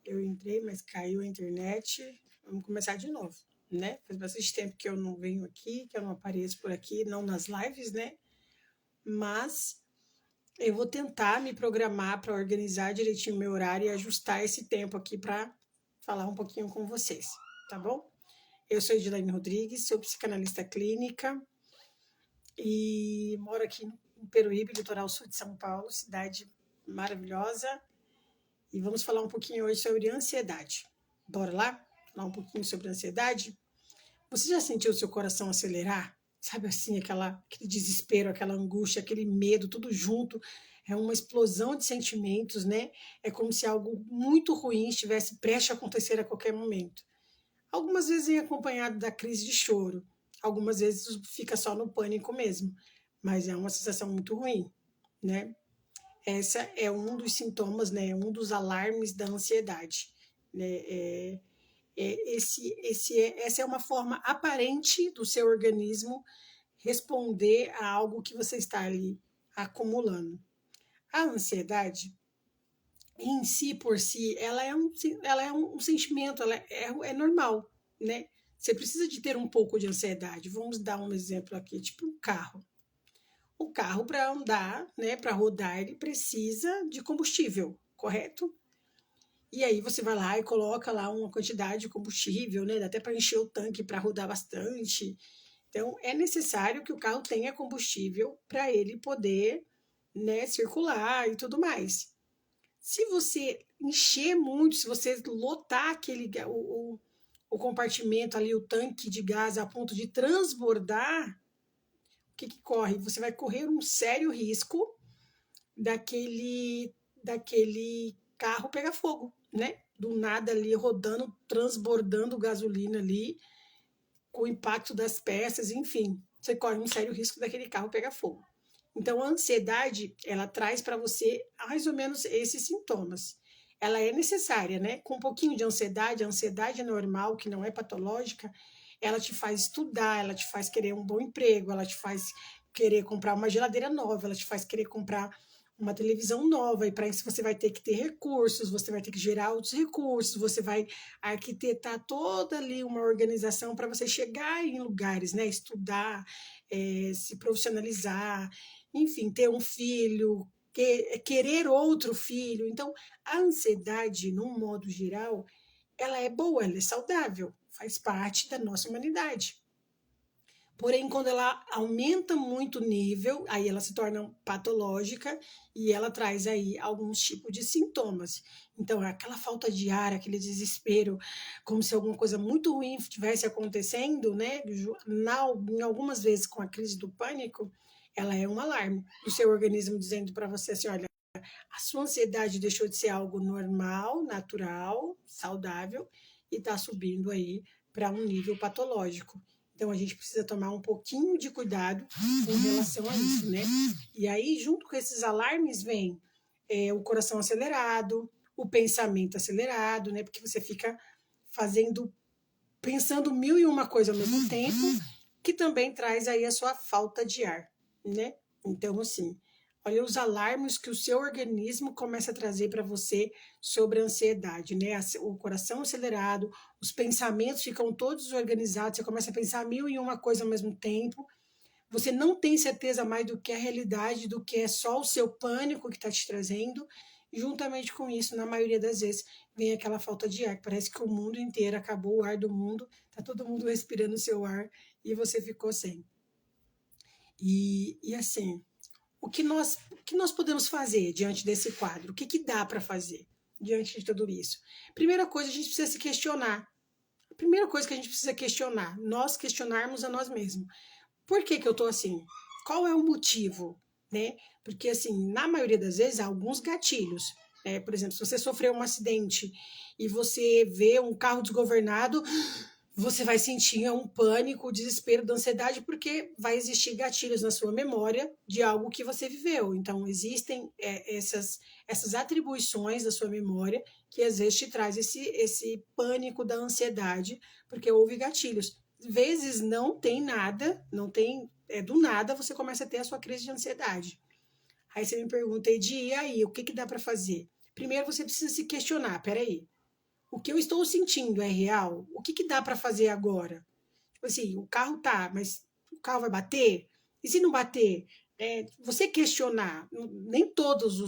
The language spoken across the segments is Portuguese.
Eu entrei, mas caiu a internet. Vamos começar de novo, né? Faz bastante tempo que eu não venho aqui, que eu não apareço por aqui, não nas lives, né? Mas eu vou tentar me programar para organizar direitinho meu horário e ajustar esse tempo aqui para falar um pouquinho com vocês, tá bom? Eu sou Edilene Rodrigues, sou psicanalista clínica e moro aqui no Peruíbe, litoral sul de São Paulo, cidade maravilhosa. E vamos falar um pouquinho hoje sobre ansiedade. Bora lá? Falar um pouquinho sobre ansiedade? Você já sentiu o seu coração acelerar? Sabe assim, aquele desespero, aquela angústia, aquele medo, tudo junto. É uma explosão de sentimentos, né? É como se algo muito ruim estivesse prestes a acontecer a qualquer momento. Algumas vezes vem acompanhado da crise de choro. Algumas vezes fica só no pânico mesmo. Mas é uma sensação muito ruim, né? Essa é um dos sintomas, né, um dos alarmes da ansiedade. Né? Essa é uma forma aparente do seu organismo responder a algo que você está ali acumulando. A ansiedade, em si, por si, ela é um sentimento, ela é normal, né? Você precisa de ter um pouco de ansiedade. Vamos dar um exemplo aqui, tipo um carro. O carro, para andar, né, para rodar, ele precisa de combustível, correto? E aí você vai lá e coloca lá uma quantidade de combustível, né? Dá até para encher o tanque para rodar bastante. Então, é necessário que o carro tenha combustível para ele poder, né, circular e tudo mais. Se você encher muito, se você lotar o compartimento ali, o tanque de gás a ponto de transbordar, o que corre? Você vai correr um sério risco daquele carro pegar fogo, né? Do nada ali rodando, transbordando gasolina ali, com o impacto das peças, enfim, você corre um sério risco daquele carro pegar fogo. Então, a ansiedade, ela traz para você mais ou menos esses sintomas. Ela é necessária, né? Com um pouquinho de ansiedade, a ansiedade é normal, que não é patológica, ela te faz estudar, ela te faz querer um bom emprego, ela te faz querer comprar uma geladeira nova, ela te faz querer comprar uma televisão nova, e para isso você vai ter que ter recursos, você vai ter que gerar outros recursos, você vai arquitetar toda ali uma organização para você chegar em lugares, né? Estudar, se profissionalizar, enfim, ter um filho, querer outro filho. Então, a ansiedade, num modo geral, ela é boa, ela é saudável, faz parte da nossa humanidade. Porém, quando ela aumenta muito o nível, aí ela se torna patológica e ela traz aí alguns tipos de sintomas. Então, aquela falta de ar, aquele desespero, como se alguma coisa muito ruim estivesse acontecendo, né? Em algumas vezes com a crise do pânico, ela é um alarme do seu organismo dizendo para você assim, olha, a sua ansiedade deixou de ser algo normal, natural, saudável e está subindo aí para um nível patológico. Então a gente precisa tomar um pouquinho de cuidado com relação a isso, né? E aí, junto com esses alarmes, vem o coração acelerado, o pensamento acelerado, né? Porque você fica pensando mil e uma coisa ao mesmo tempo, que também traz aí a sua falta de ar, né? Então, assim, olha os alarmes que o seu organismo começa a trazer para você sobre a ansiedade, né? O coração acelerado, os pensamentos ficam todos organizados, você começa a pensar mil e uma coisa ao mesmo tempo, você não tem certeza mais do que é a realidade, do que é só o seu pânico que está te trazendo. E juntamente com isso, na maioria das vezes, vem aquela falta de ar. Parece que o mundo inteiro acabou o ar do mundo, está todo mundo respirando o seu ar e você ficou sem. E assim, o que nós podemos fazer diante desse quadro? O que dá para fazer diante de tudo isso? Primeira coisa, a gente precisa se questionar. A primeira coisa que a gente precisa questionar, nós questionarmos a nós mesmos. Por que eu estou assim? Qual é o motivo? Né? Porque, assim, na maioria das vezes, há alguns gatilhos. Né? Por exemplo, se você sofreu um acidente e você vê um carro desgovernado, você vai sentir um pânico, desespero, da ansiedade, porque vai existir gatilhos na sua memória de algo que você viveu. Então, existem essas atribuições da sua memória que às vezes te traz esse pânico da ansiedade, porque houve gatilhos. Às vezes não tem nada, não tem, do nada você começa a ter a sua crise de ansiedade. Aí você me pergunta, e aí, o que dá para fazer? Primeiro você precisa se questionar, peraí, O que eu estou sentindo é real? O que dá para fazer agora? Tipo assim, o carro tá, mas o carro vai bater? E se não bater? Você questionar, nem todas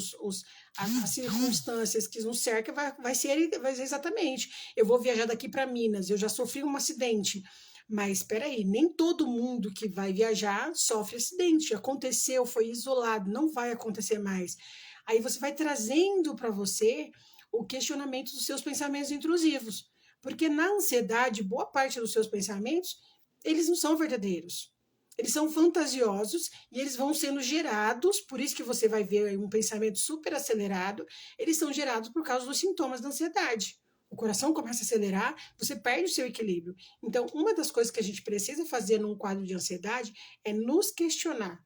as circunstâncias que nos cercam vai ser exatamente. Eu vou viajar daqui para Minas, eu já sofri um acidente. Mas espera aí, nem todo mundo que vai viajar sofre acidente. Aconteceu, foi isolado, não vai acontecer mais. Aí você vai trazendo para você o questionamento dos seus pensamentos intrusivos. Porque na ansiedade, boa parte dos seus pensamentos, eles não são verdadeiros. Eles são fantasiosos e eles vão sendo gerados, por isso que você vai ver um pensamento super acelerado, eles são gerados por causa dos sintomas da ansiedade. O coração começa a acelerar, você perde o seu equilíbrio. Então, uma das coisas que a gente precisa fazer num quadro de ansiedade é nos questionar.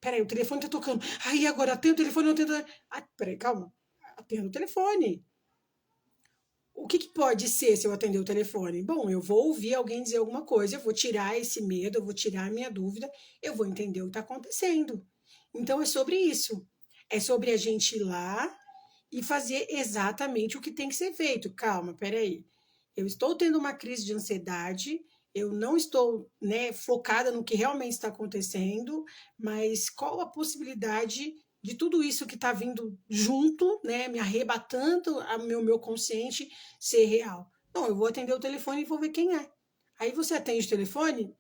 Peraí, o telefone tá tocando. Aí agora atendo o telefone, eu atendo. Ah, peraí, calma. Atendo o telefone. O que pode ser se eu atender o telefone? Bom, eu vou ouvir alguém dizer alguma coisa, eu vou tirar esse medo, eu vou tirar a minha dúvida, eu vou entender o que está acontecendo. Então é sobre isso. É sobre a gente ir lá e fazer exatamente o que tem que ser feito. Calma, peraí. Eu estou tendo uma crise de ansiedade, eu não estou, né, focada no que realmente está acontecendo, mas qual a possibilidade de tudo isso que está vindo junto, né, me arrebatando a meu consciente ser real? Não, eu vou atender o telefone e vou ver quem é. Aí você atende o telefone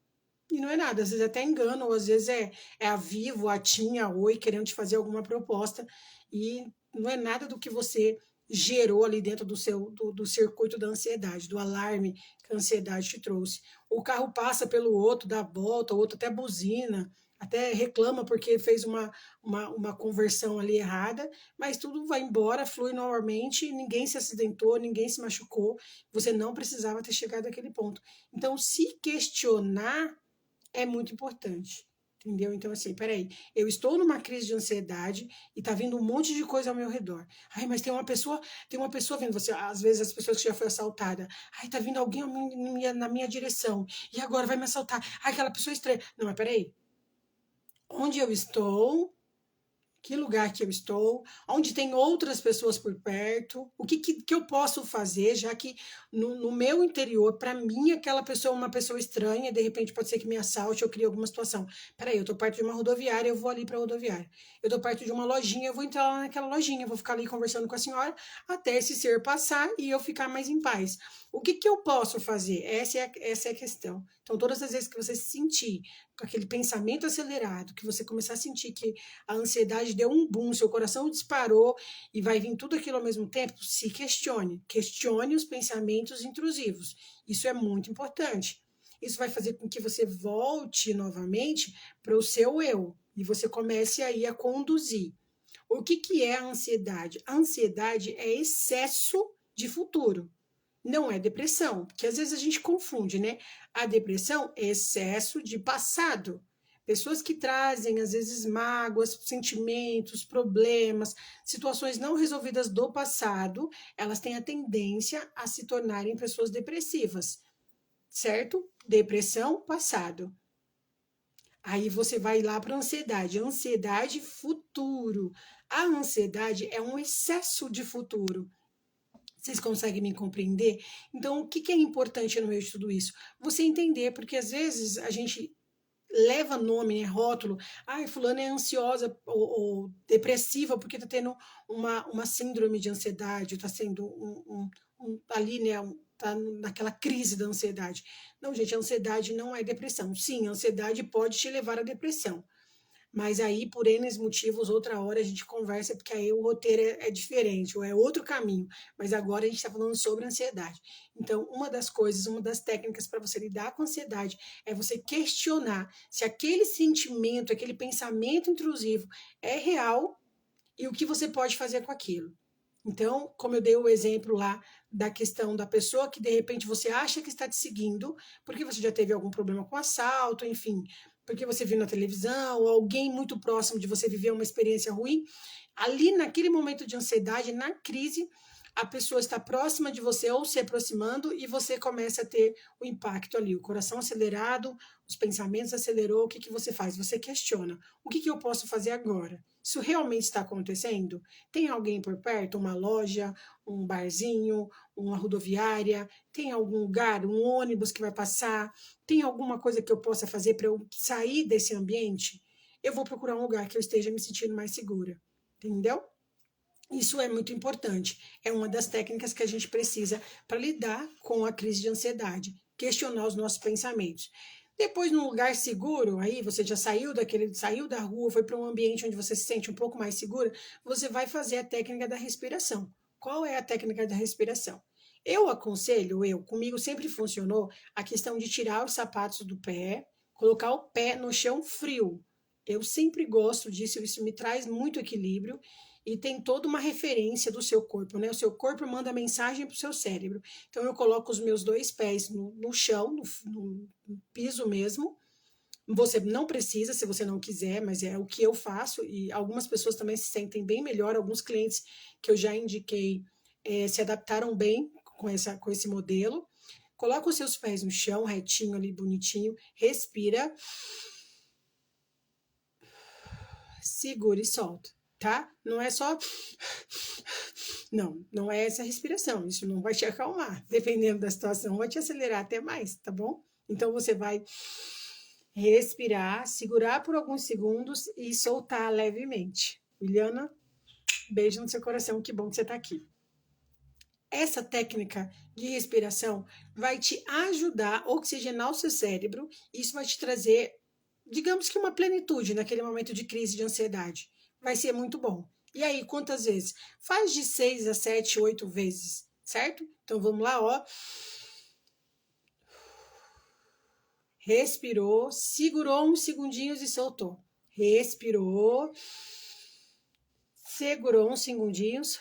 e não é nada, às vezes até engano, ou às vezes é a Vivo, a TIM, a Oi querendo te fazer alguma proposta e não é nada do que você gerou ali dentro do circuito da ansiedade, do alarme que a ansiedade te trouxe. O carro passa pelo outro, dá a volta, o outro até buzina, até reclama porque fez uma conversão ali errada, mas tudo vai embora, flui normalmente, ninguém se acidentou, ninguém se machucou, você não precisava ter chegado àquele ponto. Então, se questionar é muito importante. Entendeu? Então, assim, peraí, eu estou numa crise de ansiedade e tá vindo um monte de coisa ao meu redor. Ai, mas tem uma pessoa vendo você, às vezes as pessoas que já foi assaltada. Ai, tá vindo alguém na minha direção e agora vai me assaltar. Ai, aquela pessoa estranha. Não, mas peraí, onde eu estou? Que lugar que eu estou, onde tem outras pessoas por perto, o que eu posso fazer, já que no meu interior, para mim, aquela pessoa é uma pessoa estranha, de repente pode ser que me assalte ou crie alguma situação. Peraí, eu estou perto de uma rodoviária, eu vou ali para a rodoviária. Eu estou perto de uma lojinha, eu vou entrar lá naquela lojinha, eu vou ficar ali conversando com a senhora até esse ser passar e eu ficar mais em paz. O que eu posso fazer? Essa é a questão. Então, todas as vezes que você se sentir com aquele pensamento acelerado, que você começar a sentir que a ansiedade deu um boom, seu coração disparou e vai vir tudo aquilo ao mesmo tempo, se questione. Questione os pensamentos intrusivos. Isso é muito importante. Isso vai fazer com que você volte novamente para o seu eu e você comece aí a conduzir. O que é a ansiedade? A ansiedade é excesso de futuro. Não é depressão, porque às vezes a gente confunde, né? A depressão é excesso de passado. Pessoas que trazem, às vezes, mágoas, sentimentos, problemas, situações não resolvidas do passado, elas têm a tendência a se tornarem pessoas depressivas, certo? Depressão, passado. Aí você vai lá para a ansiedade. Ansiedade, futuro. A ansiedade é um excesso de futuro. Vocês conseguem me compreender? Então, o que é importante no meio de tudo isso? Você entender, porque às vezes a gente leva nome, né, rótulo, ai, fulano é ansiosa ou depressiva porque está tendo uma síndrome de ansiedade, está sendo ali, né, tá naquela crise da ansiedade. Não, gente, a ansiedade não é depressão. Sim, a ansiedade pode te levar à depressão. Mas aí, por N motivos, outra hora a gente conversa, porque aí o roteiro é diferente, ou é outro caminho. Mas agora a gente está falando sobre ansiedade. Então, uma das coisas, uma das técnicas para você lidar com a ansiedade é você questionar se aquele sentimento, aquele pensamento intrusivo é real e o que você pode fazer com aquilo. Então, como eu dei o exemplo lá da questão da pessoa que de repente você acha que está te seguindo, porque você já teve algum problema com assalto, enfim, porque você viu na televisão, ou alguém muito próximo de você viveu uma experiência ruim, ali naquele momento de ansiedade, na crise, a pessoa está próxima de você ou se aproximando e você começa a ter o impacto ali, o coração acelerado, os pensamentos acelerou, o que que você faz? Você questiona, o que que eu posso fazer agora? Isso realmente está acontecendo? Tem alguém por perto, uma loja, um barzinho, uma rodoviária, tem algum lugar, um ônibus que vai passar, tem alguma coisa que eu possa fazer para eu sair desse ambiente? Eu vou procurar um lugar que eu esteja me sentindo mais segura, entendeu? Isso é muito importante. É uma das técnicas que a gente precisa para lidar com a crise de ansiedade, questionar os nossos pensamentos. Depois, num lugar seguro, aí você já saiu da rua, foi para um ambiente onde você se sente um pouco mais segura, você vai fazer a técnica da respiração. Qual é a técnica da respiração? Eu aconselho, comigo sempre funcionou a questão de tirar os sapatos do pé, colocar o pé no chão frio. Eu sempre gosto disso, isso me traz muito equilíbrio e tem toda uma referência do seu corpo, né? O seu corpo manda mensagem para o seu cérebro. Então, eu coloco os meus dois pés no chão, no piso mesmo. Você não precisa, se você não quiser, mas é o que eu faço. E algumas pessoas também se sentem bem melhor. Alguns clientes que eu já indiquei se adaptaram bem com esse modelo. Coloca os seus pés no chão, retinho ali, bonitinho. Respira. Segura e solta, tá? Não é só... Não é essa respiração. Isso não vai te acalmar. Dependendo da situação, vai te acelerar até mais, tá bom? Então, você vai respirar, segurar por alguns segundos e soltar levemente. Juliana, beijo no seu coração. Que bom que você tá aqui. Essa técnica de respiração vai te ajudar a oxigenar o seu cérebro. Isso vai te trazer, digamos que uma plenitude naquele momento de crise de ansiedade. Vai ser muito bom. E aí, quantas vezes? Faz de 6 a 7, 8 vezes, certo? Então, vamos lá, ó. Respirou, segurou uns segundinhos e soltou. Respirou, segurou uns segundinhos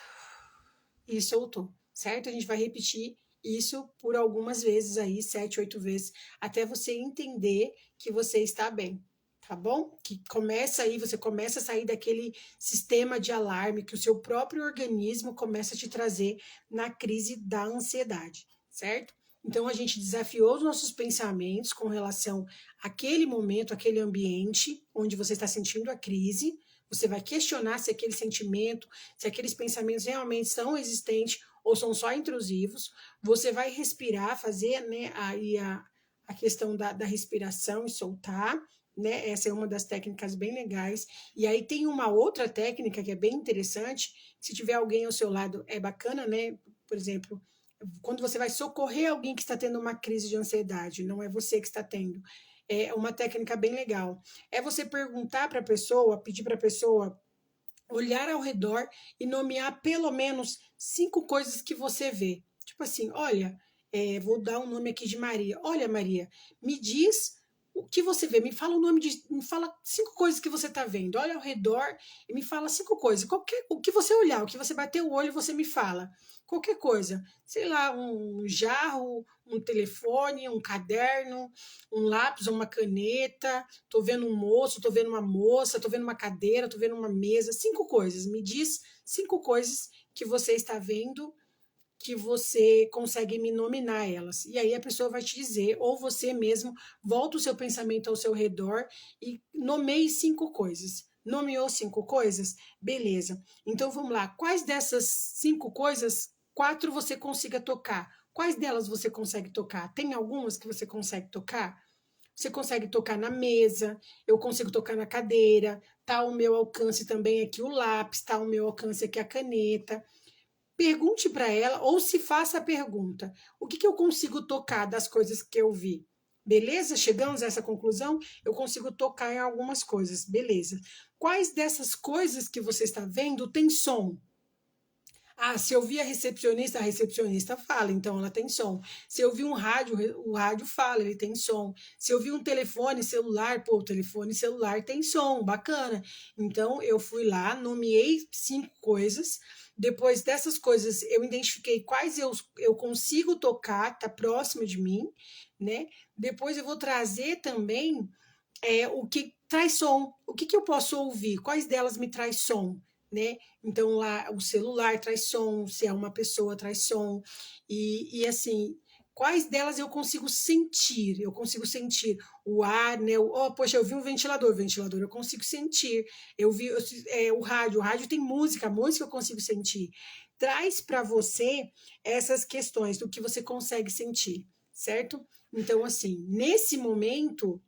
e soltou, certo? A gente vai repetir isso por algumas vezes aí, 7, 8 vezes, até você entender que você está bem, tá bom? Que começa aí, você começa a sair daquele sistema de alarme que o seu próprio organismo começa a te trazer na crise da ansiedade, certo? Então, a gente desafiou os nossos pensamentos com relação àquele momento, àquele ambiente onde você está sentindo a crise. Você vai questionar se aquele sentimento, se aqueles pensamentos realmente são existentes ou são só intrusivos. Você vai respirar, fazer, né, aí a questão da respiração e soltar, né? Essa é uma das técnicas bem legais. E aí tem uma outra técnica que é bem interessante. Se tiver alguém ao seu lado, é bacana, né? Por exemplo, quando você vai socorrer alguém que está tendo uma crise de ansiedade, não é você que está tendo. É uma técnica bem legal. É você perguntar para a pessoa, pedir para a pessoa olhar ao redor e nomear pelo menos 5 coisas que você vê. Tipo assim, olha, vou dar um nome aqui de Maria. Olha, Maria, me diz o que você vê. Me fala me fala 5 coisas que você está vendo. Olha ao redor e me fala 5 coisas. O que você olhar, o que você bater o olho, você me fala. Qualquer coisa. Sei lá, um jarro, um telefone, um caderno, um lápis, uma caneta. Tô vendo um moço, tô vendo uma moça, tô vendo uma cadeira, tô vendo uma mesa. 5 coisas. Me diz 5 coisas que você está vendo, que você consegue me nominar elas. E aí a pessoa vai te dizer, ou você mesmo volta o seu pensamento ao seu redor e nomeie 5 coisas. Nomeou 5 coisas? Beleza. Então vamos lá. Quais dessas 5 coisas, 4 você consiga tocar? Quais delas você consegue tocar? Tem algumas que você consegue tocar? Você consegue tocar na mesa, eu consigo tocar na cadeira, tá ao meu alcance também aqui o lápis, tá ao meu alcance aqui a caneta. Pergunte para ela ou se faça a pergunta: o que eu consigo tocar das coisas que eu vi? Beleza? Chegamos a essa conclusão? Eu consigo tocar em algumas coisas, beleza. Quais dessas coisas que você está vendo tem som? Ah, se eu vi a recepcionista fala, então ela tem som. Se eu vi um rádio, o rádio fala, ele tem som. Se eu vi um telefone celular, pô, o telefone celular tem som, bacana. Então eu fui lá, nomeei 5 coisas. Depois dessas coisas, eu identifiquei quais eu consigo tocar, tá próximo de mim, né? Depois eu vou trazer também o que traz som. O que eu posso ouvir? Quais delas me traz som? né? Então lá o celular traz som, se é uma pessoa traz som, e assim, quais delas eu consigo sentir? Eu consigo sentir o ar, né? Poxa, eu vi um ventilador, ventilador eu consigo sentir. Eu vi o rádio tem música, a música eu consigo sentir. Traz para você essas questões do que você consegue sentir, certo? Então, assim, nesse momento,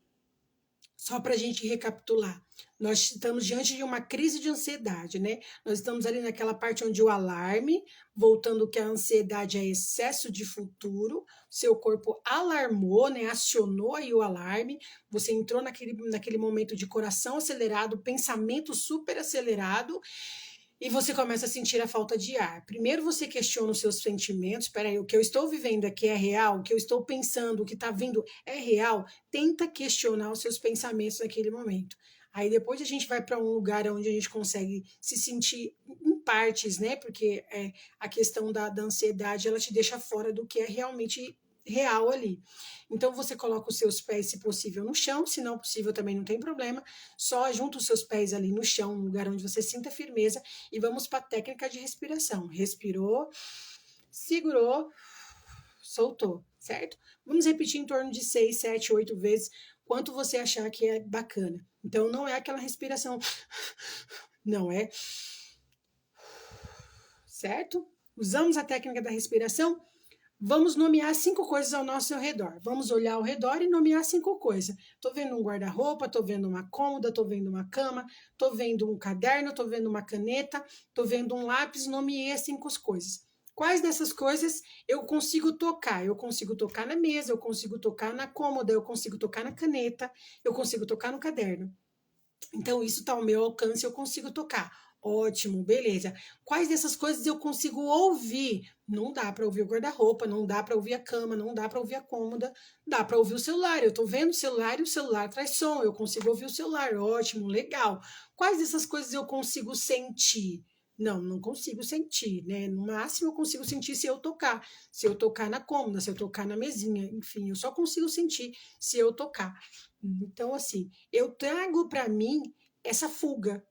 só para a gente recapitular, nós estamos diante de uma crise de ansiedade, né? Nós estamos ali naquela parte onde o alarme, voltando que a ansiedade é excesso de futuro, seu corpo alarmou, né? Acionou aí o alarme, você entrou naquele momento de coração acelerado, pensamento super acelerado, e você começa a sentir a falta de ar. Primeiro você questiona os seus sentimentos. Espera aí, o que eu estou vivendo aqui é real? O que eu estou pensando, o que está vindo é real? Tenta questionar os seus pensamentos naquele momento. Aí depois a gente vai para um lugar onde a gente consegue se sentir em partes, né? Porque a questão da ansiedade, ela te deixa fora do que é realmente real ali. Então você coloca os seus pés, se possível, no chão, se não possível também não tem problema. Só junta os seus pés ali no chão, um lugar onde você sinta firmeza, e vamos para a técnica de respiração. Respirou, segurou, soltou, certo? Vamos repetir em torno de 6, 7, 8 vezes, quanto você achar que é bacana. Então, não é aquela respiração, não é, certo? Usamos a técnica da respiração. Vamos nomear 5 coisas ao nosso redor. Vamos olhar ao redor e nomear 5 coisas. Estou vendo um guarda-roupa, estou vendo uma cômoda, estou vendo uma cama, estou vendo um caderno, estou vendo uma caneta, estou vendo um lápis, nomeei as 5 coisas. Quais dessas coisas eu consigo tocar? Eu consigo tocar na mesa, eu consigo tocar na cômoda, eu consigo tocar na caneta, eu consigo tocar no caderno. Então, isso está ao meu alcance, eu consigo tocar. Ótimo, beleza. Quais dessas coisas eu consigo ouvir? Não dá para ouvir o guarda-roupa, não dá para ouvir a cama, não dá para ouvir a cômoda, dá para ouvir o celular. Eu estou vendo o celular e o celular traz som, eu consigo ouvir o celular. Ótimo, legal. Quais dessas coisas eu consigo sentir? Não, não consigo sentir, né? No máximo eu consigo sentir se eu tocar. Se eu tocar na cômoda, se eu tocar na mesinha, enfim, eu só consigo sentir se eu tocar. Então, assim, eu trago para mim essa fuga.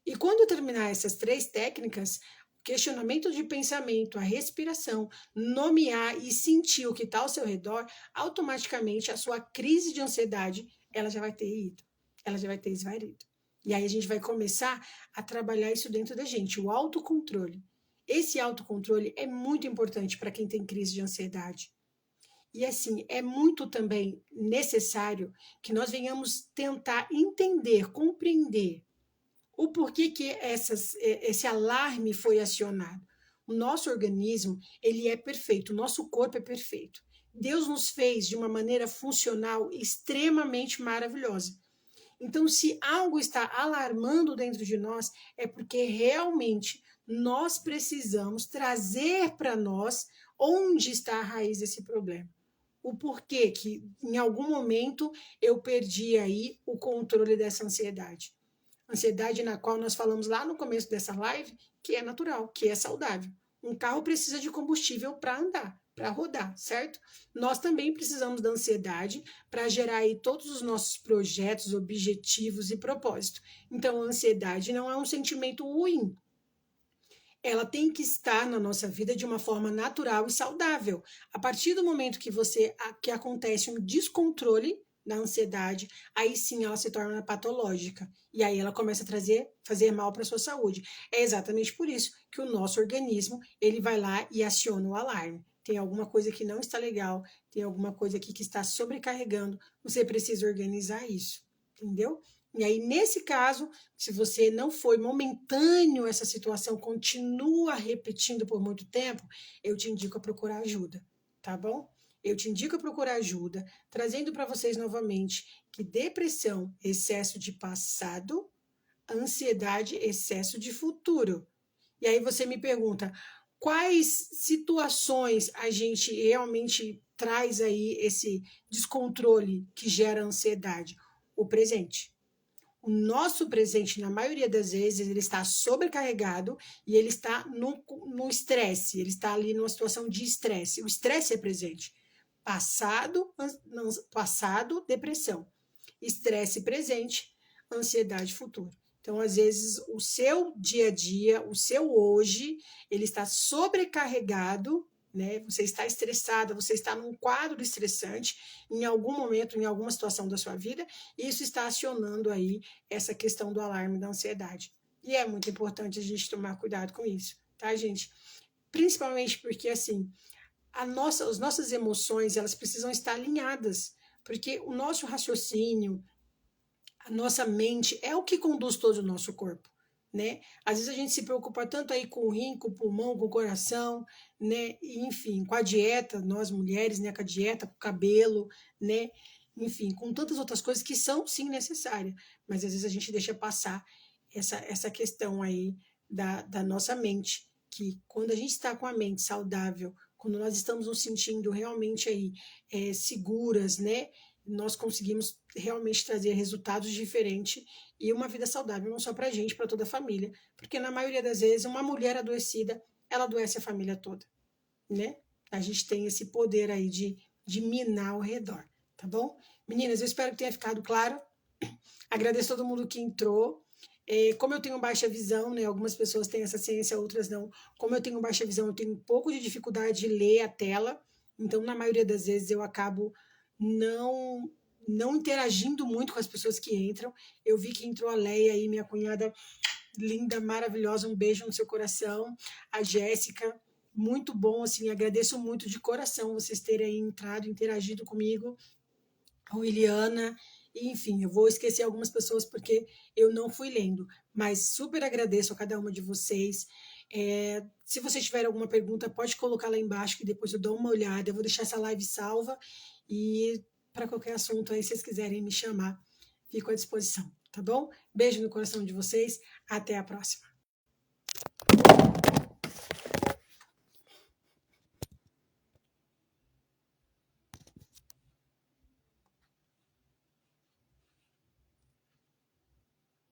E quando eu terminar essas 3 técnicas, questionamento de pensamento, a respiração, nomear e sentir o que está ao seu redor, automaticamente a sua crise de ansiedade, ela já vai ter ido, ela já vai ter esvaído. E aí a gente vai começar a trabalhar isso dentro da gente, o autocontrole. Esse autocontrole é muito importante para quem tem crise de ansiedade. E assim, é muito também necessário que nós venhamos tentar entender, compreender o porquê que esse alarme foi acionado. O nosso organismo, ele é perfeito, o nosso corpo é perfeito. Deus nos fez de uma maneira funcional extremamente maravilhosa. Então, se algo está alarmando dentro de nós, é porque realmente nós precisamos trazer para nós onde está a raiz desse problema. O porquê que em algum momento eu perdi aí o controle dessa ansiedade. Ansiedade na qual nós falamos lá no começo dessa live, que é natural, que é saudável. Um carro precisa de combustível para andar, para rodar, certo? Nós também precisamos da ansiedade para gerar aí todos os nossos projetos, objetivos e propósitos. Então, a ansiedade não é um sentimento ruim, ela tem que estar na nossa vida de uma forma natural e saudável. A partir do momento que acontece um descontrole da ansiedade, aí sim ela se torna patológica. E aí ela começa a fazer mal para a sua saúde. É exatamente por isso que o nosso organismo, ele vai lá e aciona o alarme. Tem alguma coisa que não está legal, tem alguma coisa aqui que está sobrecarregando, você precisa organizar isso, entendeu? E aí, nesse caso, se você não foi momentâneo, essa situação continua repetindo por muito tempo, eu te indico a procurar ajuda, tá bom? Eu te indico a procurar ajuda, trazendo para vocês novamente que depressão, excesso de passado, ansiedade, excesso de futuro. E aí você me pergunta, quais situações a gente realmente traz aí esse descontrole que gera ansiedade? O presente. O nosso presente, na maioria das vezes, ele está sobrecarregado e ele está no estresse, ele está ali numa situação de estresse. O estresse é presente. Passado, depressão. Estresse presente, ansiedade futuro. Então, às vezes, o seu dia a dia, o seu hoje, ele está sobrecarregado, né? Você está estressada, você está num quadro estressante em algum momento, em alguma situação da sua vida, e isso está acionando aí essa questão do alarme da ansiedade. E é muito importante a gente tomar cuidado com isso, tá, gente? Principalmente porque, assim, as nossas emoções, elas precisam estar alinhadas, porque o nosso raciocínio, a nossa mente é o que conduz todo o nosso corpo, né? Às vezes a gente se preocupa tanto aí com o rim, com o pulmão, com o coração, né? E, enfim, com a dieta, nós mulheres, né? Com a dieta, com o cabelo, né? Enfim, com tantas outras coisas que são sim necessárias, mas às vezes a gente deixa passar essa questão aí da nossa mente, que quando a gente está com a mente saudável, quando nós estamos nos sentindo realmente aí seguras, né? Nós conseguimos realmente trazer resultados diferentes e uma vida saudável, não só para a gente, para toda a família. Porque na maioria das vezes, uma mulher adoecida, ela adoece a família toda, né? A gente tem esse poder aí de minar ao redor, tá bom? Meninas, eu espero que tenha ficado claro. Agradeço todo mundo que entrou. Como eu tenho baixa visão, né? Algumas pessoas têm essa ciência, outras não. Como eu tenho baixa visão, eu tenho um pouco de dificuldade de ler a tela. Então, na maioria das vezes, eu acabo não não interagindo muito com as pessoas que entram. Eu vi que entrou a Leia aí, minha cunhada linda, maravilhosa, um beijo no seu coração. A Jéssica, muito bom, assim, agradeço muito de coração vocês terem aí entrado, interagido comigo. A Williana, enfim, eu vou esquecer algumas pessoas porque eu não fui lendo, mas super agradeço a cada uma de vocês. Se vocês tiverem alguma pergunta, pode colocar lá embaixo que depois eu dou uma olhada. Eu vou deixar essa live salva e para qualquer assunto aí, se vocês quiserem me chamar, fico à disposição, tá bom? Beijo no coração de vocês, até a próxima.